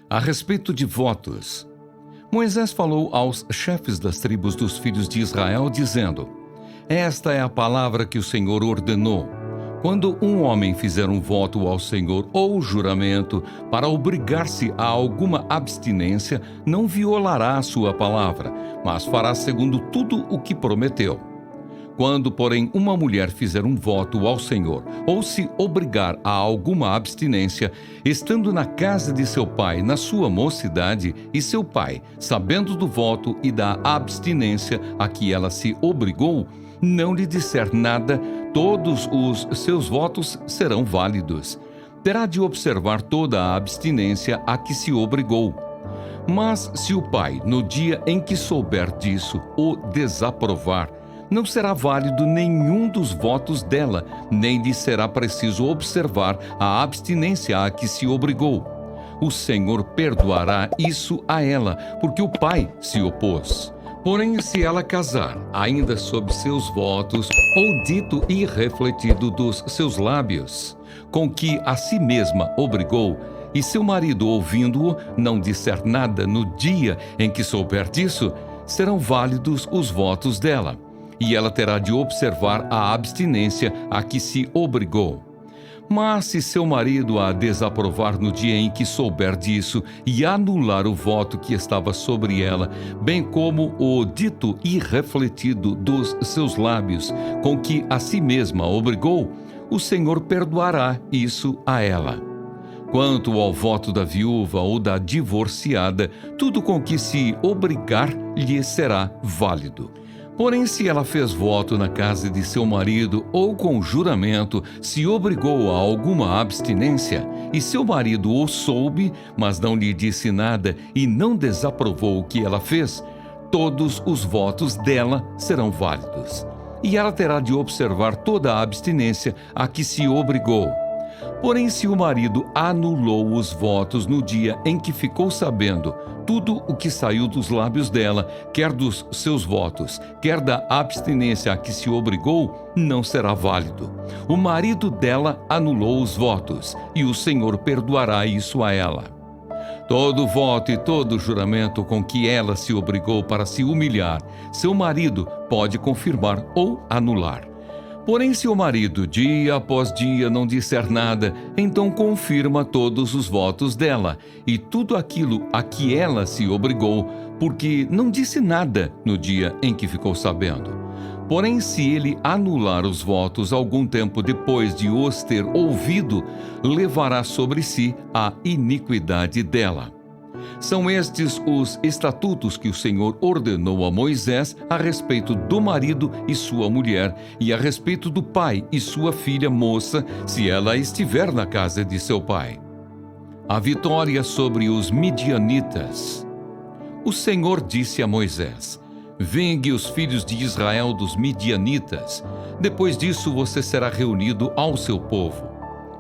A respeito de votos, Moisés falou aos chefes das tribos dos filhos de Israel, dizendo: Esta é a palavra que o Senhor ordenou. Quando um homem fizer um voto ao Senhor ou juramento para obrigar-se a alguma abstinência, não violará a sua palavra, mas fará segundo tudo o que prometeu. Quando, porém, uma mulher fizer um voto ao Senhor ou se obrigar a alguma abstinência, estando na casa de seu pai na sua mocidade, e seu pai, sabendo do voto e da abstinência a que ela se obrigou, não lhe disser nada, todos os seus votos serão válidos. Terá de observar toda a abstinência a que se obrigou. Mas se o pai, no dia em que souber disso, o desaprovar, não será válido nenhum dos votos dela, nem lhe será preciso observar a abstinência a que se obrigou. O Senhor perdoará isso a ela, porque o pai se opôs. Porém, se ela casar, ainda sob seus votos, ou dito e refletido dos seus lábios, com que a si mesma obrigou, e seu marido, ouvindo-o, não disser nada no dia em que souber disso, serão válidos os votos dela, e ela terá de observar a abstinência a que se obrigou. Mas se seu marido a desaprovar no dia em que souber disso e anular o voto que estava sobre ela, bem como o dito e refletido dos seus lábios, com que a si mesma obrigou, o Senhor perdoará isso a ela. Quanto ao voto da viúva ou da divorciada, tudo com que se obrigar lhe será válido. Porém, se ela fez voto na casa de seu marido ou com juramento se obrigou a alguma abstinência, e seu marido o soube, mas não lhe disse nada e não desaprovou o que ela fez, todos os votos dela serão válidos. E ela terá de observar toda a abstinência a que se obrigou. Porém, se o marido anulou os votos no dia em que ficou sabendo tudo o que saiu dos lábios dela, quer dos seus votos, quer da abstinência a que se obrigou, não será válido. O marido dela anulou os votos, e o Senhor perdoará isso a ela. Todo voto e todo juramento com que ela se obrigou para se humilhar, seu marido pode confirmar ou anular. Porém, se o marido, dia após dia, não disser nada, então confirma todos os votos dela e tudo aquilo a que ela se obrigou, porque não disse nada no dia em que ficou sabendo. Porém, se ele anular os votos algum tempo depois de os ter ouvido, levará sobre si a iniquidade dela. São estes os estatutos que o Senhor ordenou a Moisés a respeito do marido e sua mulher, e a respeito do pai e sua filha moça, se ela estiver na casa de seu pai. A vitória sobre os midianitas. O Senhor disse a Moisés: Vingue os filhos de Israel dos midianitas. Depois disso você será reunido ao seu povo.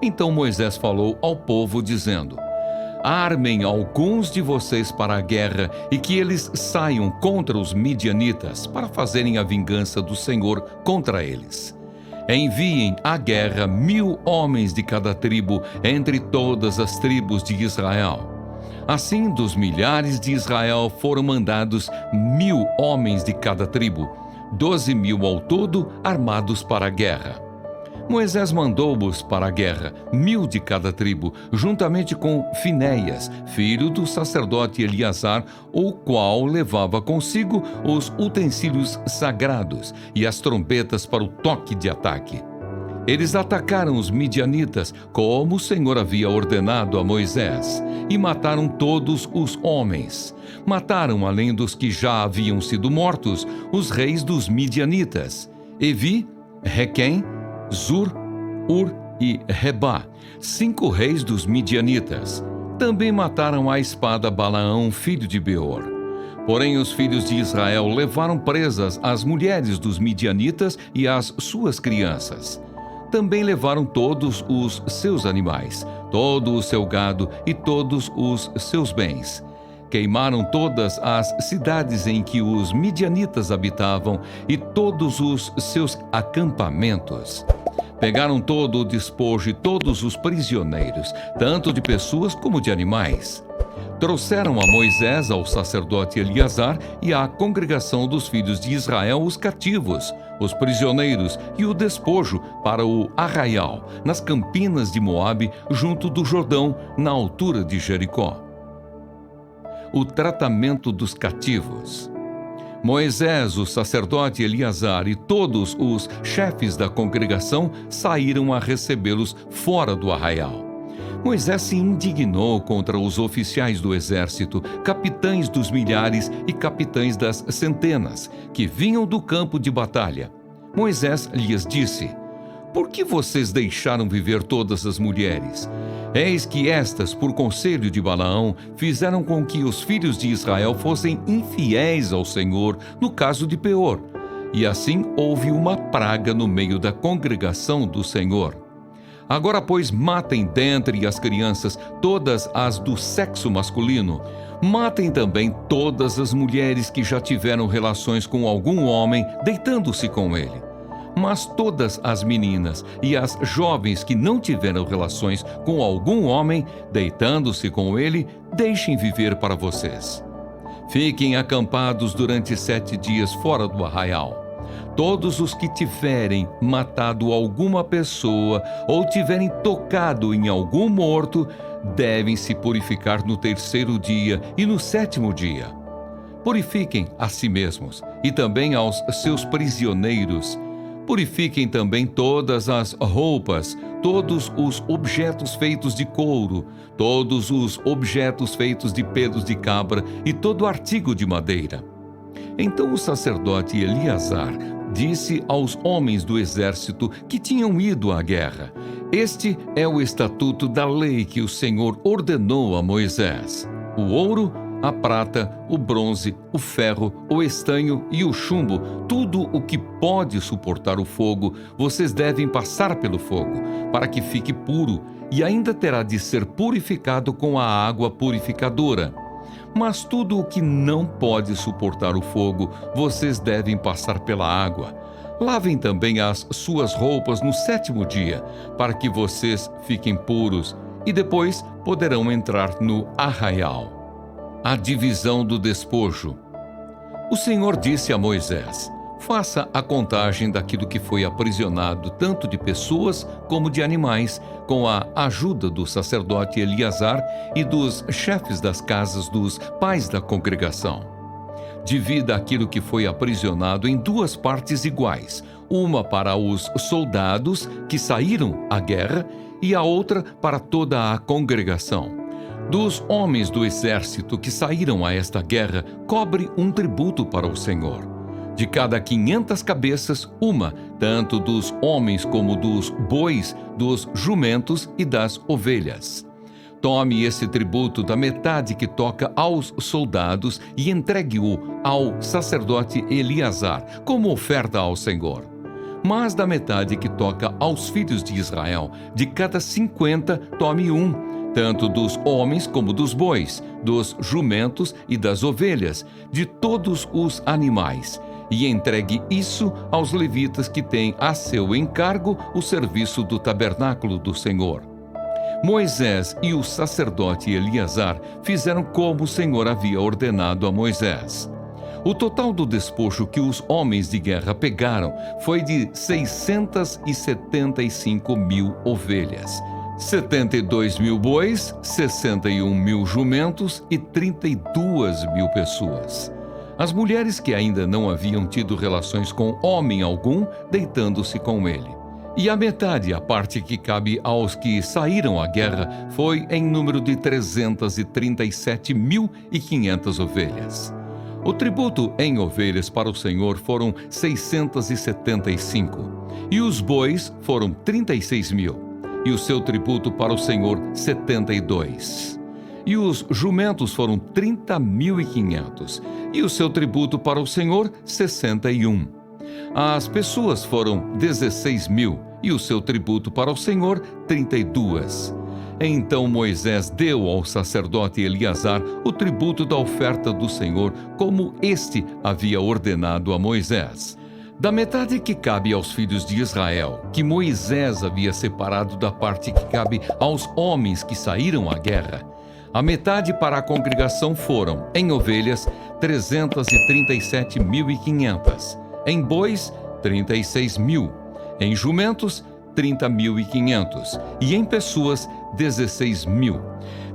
Então Moisés falou ao povo, dizendo: Armem alguns de vocês para a guerra e que eles saiam contra os midianitas para fazerem a vingança do Senhor contra eles. Enviem à guerra 1000 homens de cada tribo entre todas as tribos de Israel. Assim, dos milhares de Israel foram mandados 1000 homens de cada tribo, 12.000 ao todo armados para a guerra. Moisés mandou-os para a guerra, 1000 de cada tribo, juntamente com Finéias, filho do sacerdote Eleazar, o qual levava consigo os utensílios sagrados e as trombetas para o toque de ataque. Eles atacaram os midianitas, como o Senhor havia ordenado a Moisés, e mataram todos os homens. Mataram, além dos que já haviam sido mortos, os reis dos midianitas, Evi, Requém, Zur, Ur e Rebá, 5 reis dos midianitas. Também mataram à espada Balaão, filho de Beor. Porém, os filhos de Israel levaram presas as mulheres dos midianitas e as suas crianças. Também levaram todos os seus animais, todo o seu gado e todos os seus bens. Queimaram todas as cidades em que os midianitas habitavam e todos os seus acampamentos. Pegaram todo o despojo e todos os prisioneiros, tanto de pessoas como de animais. Trouxeram a Moisés, ao sacerdote Eleazar e à congregação dos filhos de Israel os cativos, os prisioneiros e o despojo para o arraial, nas campinas de Moabe, junto do Jordão, na altura de Jericó. O tratamento dos cativos. Moisés, o sacerdote Eleazar e todos os chefes da congregação saíram a recebê-los fora do arraial. Moisés se indignou contra os oficiais do exército, capitães dos milhares e capitães das centenas, que vinham do campo de batalha. Moisés lhes disse: por que vocês deixaram viver todas as mulheres? Eis que estas, por conselho de Balaão, fizeram com que os filhos de Israel fossem infiéis ao Senhor, no caso de Peor. E assim houve uma praga no meio da congregação do Senhor. Agora, pois, matem dentre as crianças todas as do sexo masculino. Matem também todas as mulheres que já tiveram relações com algum homem, deitando-se com ele. Mas todas as meninas e as jovens que não tiveram relações com algum homem, deitando-se com ele, deixem viver para vocês. Fiquem acampados durante 7 dias fora do arraial. Todos os que tiverem matado alguma pessoa ou tiverem tocado em algum morto, devem se purificar no 3º dia e no 7º dia. Purifiquem a si mesmos e também aos seus prisioneiros. Purifiquem também todas as roupas, todos os objetos feitos de couro, todos os objetos feitos de pelos de cabra e todo artigo de madeira. Então o sacerdote Eleazar disse aos homens do exército que tinham ido à guerra: este é o estatuto da lei que o Senhor ordenou a Moisés. O ouro, a prata, o bronze, o ferro, o estanho e o chumbo, tudo o que pode suportar o fogo, vocês devem passar pelo fogo, para que fique puro, e ainda terá de ser purificado com a água purificadora. Mas tudo o que não pode suportar o fogo, vocês devem passar pela água. Lavem também as suas roupas no 7º dia, para que vocês fiquem puros, e depois poderão entrar no arraial. A divisão do despojo. O Senhor disse a Moisés: faça a contagem daquilo que foi aprisionado, tanto de pessoas como de animais, com a ajuda do sacerdote Eleazar e dos chefes das casas dos pais da congregação. Divida aquilo que foi aprisionado em 2 partes iguais, uma para os soldados que saíram à guerra e a outra para toda a congregação. Dos homens do exército que saíram a esta guerra, cobre um tributo para o Senhor. De cada 500 cabeças, uma, tanto dos homens como dos bois, dos jumentos e das ovelhas. Tome esse tributo da metade que toca aos soldados e entregue-o ao sacerdote Eleazar, como oferta ao Senhor. Mas da metade que toca aos filhos de Israel, de cada 50, tome um, tanto dos homens como dos bois, dos jumentos e das ovelhas, de todos os animais, e entregue isso aos levitas que têm a seu encargo o serviço do tabernáculo do Senhor. Moisés e o sacerdote Eleazar fizeram como o Senhor havia ordenado a Moisés. O total do despojo que os homens de guerra pegaram foi de 675.000 ovelhas, 72.000 bois, 61.000 jumentos e 32.000 pessoas. As mulheres que ainda não haviam tido relações com homem algum, deitando-se com ele. E a metade, a parte que cabe aos que saíram à guerra, foi em número de 337.500 ovelhas. O tributo em ovelhas para o Senhor foram 675, e os bois foram 36.000, e o seu tributo para o Senhor 72. E os jumentos foram 30.500, e o seu tributo para o Senhor 61. As pessoas foram 16.000, e o seu tributo para o Senhor 32. Então Moisés deu ao sacerdote Eleazar o tributo da oferta do Senhor, como este havia ordenado a Moisés. Da metade que cabe aos filhos de Israel, que Moisés havia separado da parte que cabe aos homens que saíram à guerra, A metade para a congregação foram, em ovelhas, 337.500, em bois, 36.000, em jumentos, 30.500, e em pessoas, 16.000.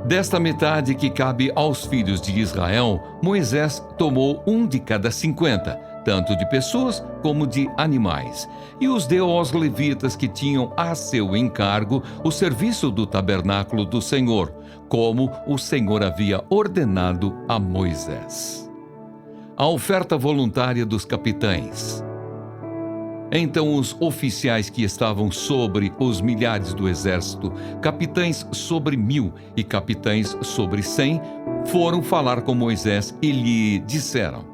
Desta metade que cabe aos filhos de Israel, Moisés tomou um de cada 50, tanto de pessoas como de animais, e os deu aos levitas que tinham a seu encargo o serviço do tabernáculo do Senhor, como o Senhor havia ordenado a Moisés. A oferta voluntária dos capitães. Então os oficiais que estavam sobre os milhares do exército, capitães sobre 1.000 e capitães sobre 100, foram falar com Moisés e lhe disseram: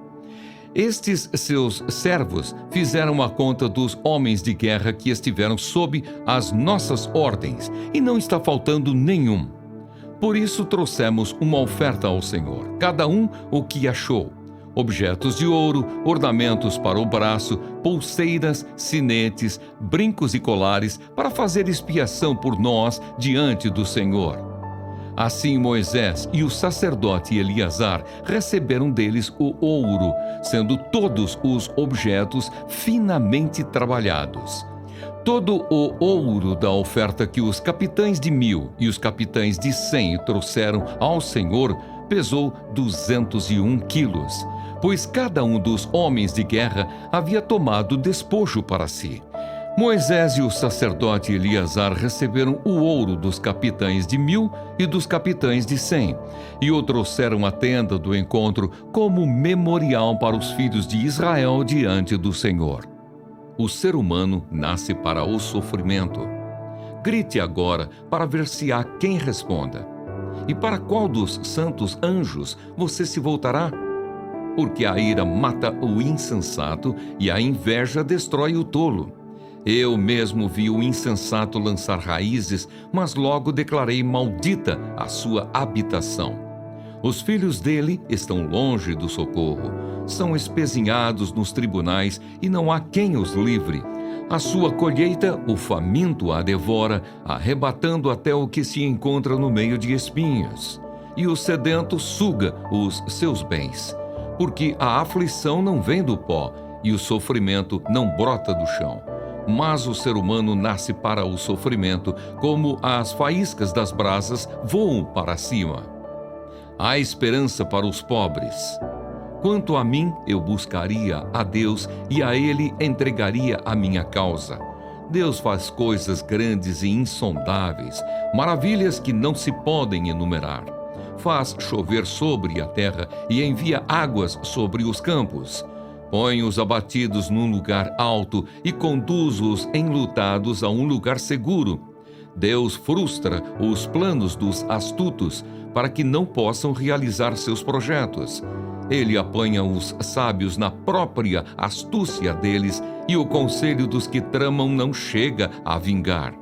estes seus servos fizeram a conta dos homens de guerra que estiveram sob as nossas ordens, e não está faltando nenhum. Por isso trouxemos uma oferta ao Senhor, cada um o que achou: objetos de ouro, ornamentos para o braço, pulseiras, sinetes, brincos e colares, para fazer expiação por nós diante do Senhor. Assim Moisés e o sacerdote Eleazar receberam deles o ouro, sendo todos os objetos finamente trabalhados. Todo o ouro da oferta que os capitães de 1.000 e os capitães de 100 trouxeram ao Senhor pesou 201 quilos, pois cada um dos homens de guerra havia tomado despojo para si. Moisés e o sacerdote Eleazar receberam o ouro dos capitães de 1.000 e dos capitães de 100, e o trouxeram à tenda do encontro como memorial para os filhos de Israel diante do Senhor. O ser humano nasce para o sofrimento. Grite agora para ver se há quem responda. E para qual dos santos anjos você se voltará? Porque a ira mata o insensato e a inveja destrói o tolo. Eu mesmo vi o insensato lançar raízes, mas logo declarei maldita a sua habitação. Os filhos dele estão longe do socorro, são espezinhados nos tribunais e não há quem os livre. A sua colheita, o faminto a devora, arrebatando até o que se encontra no meio de espinhos. E o sedento suga os seus bens, porque a aflição não vem do pó e o sofrimento não brota do chão. Mas o ser humano nasce para o sofrimento, como as faíscas das brasas voam para cima. Há esperança para os pobres. Quanto a mim, eu buscaria a Deus e a Ele entregaria a minha causa. Deus faz coisas grandes e insondáveis, maravilhas que não se podem enumerar. Faz chover sobre a terra e envia águas sobre os campos. Põe os abatidos num lugar alto e conduz os enlutados a um lugar seguro. Deus frustra os planos dos astutos para que não possam realizar seus projetos. Ele apanha os sábios na própria astúcia deles e o conselho dos que tramam não chega a vingar.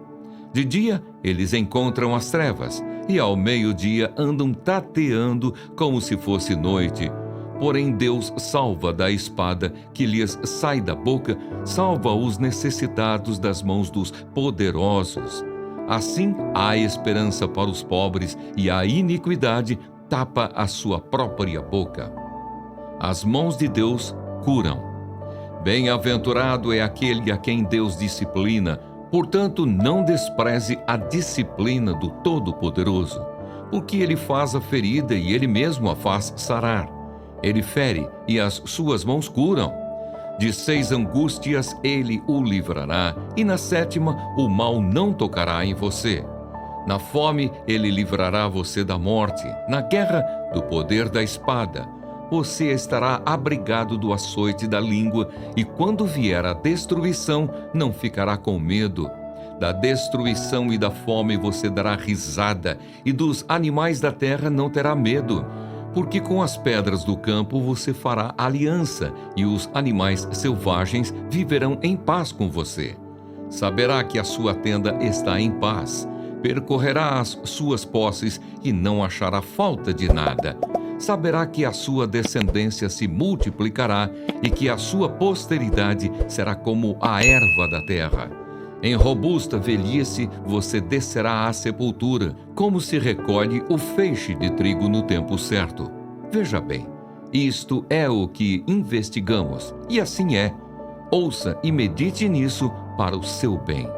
De dia, eles encontram as trevas e ao meio-dia andam tateando como se fosse noite. Porém, Deus salva da espada que lhes sai da boca, salva os necessitados das mãos dos poderosos. Assim, há esperança para os pobres e a iniquidade tapa a sua própria boca. As mãos de Deus curam. Bem-aventurado é aquele a quem Deus disciplina, portanto, não despreze a disciplina do Todo-Poderoso, porque ele faz a ferida e ele mesmo a faz sarar. Ele fere e as suas mãos curam. De 6 angústias ele o livrará, e na 7ª o mal não tocará em você. Na fome ele livrará você da morte, na guerra do poder da espada. Você estará abrigado do açoite da língua, e quando vier a destruição, não ficará com medo. Da destruição e da fome você dará risada, e dos animais da terra não terá medo. Porque com as pedras do campo você fará aliança, e os animais selvagens viverão em paz com você. Saberá que a sua tenda está em paz, percorrerá as suas posses e não achará falta de nada. Saberá que a sua descendência se multiplicará e que a sua posteridade será como a erva da terra. Em robusta velhice você descerá à sepultura, como se recolhe o feixe de trigo no tempo certo. Veja bem, isto é o que investigamos, e assim é. Ouça e medite nisso para o seu bem.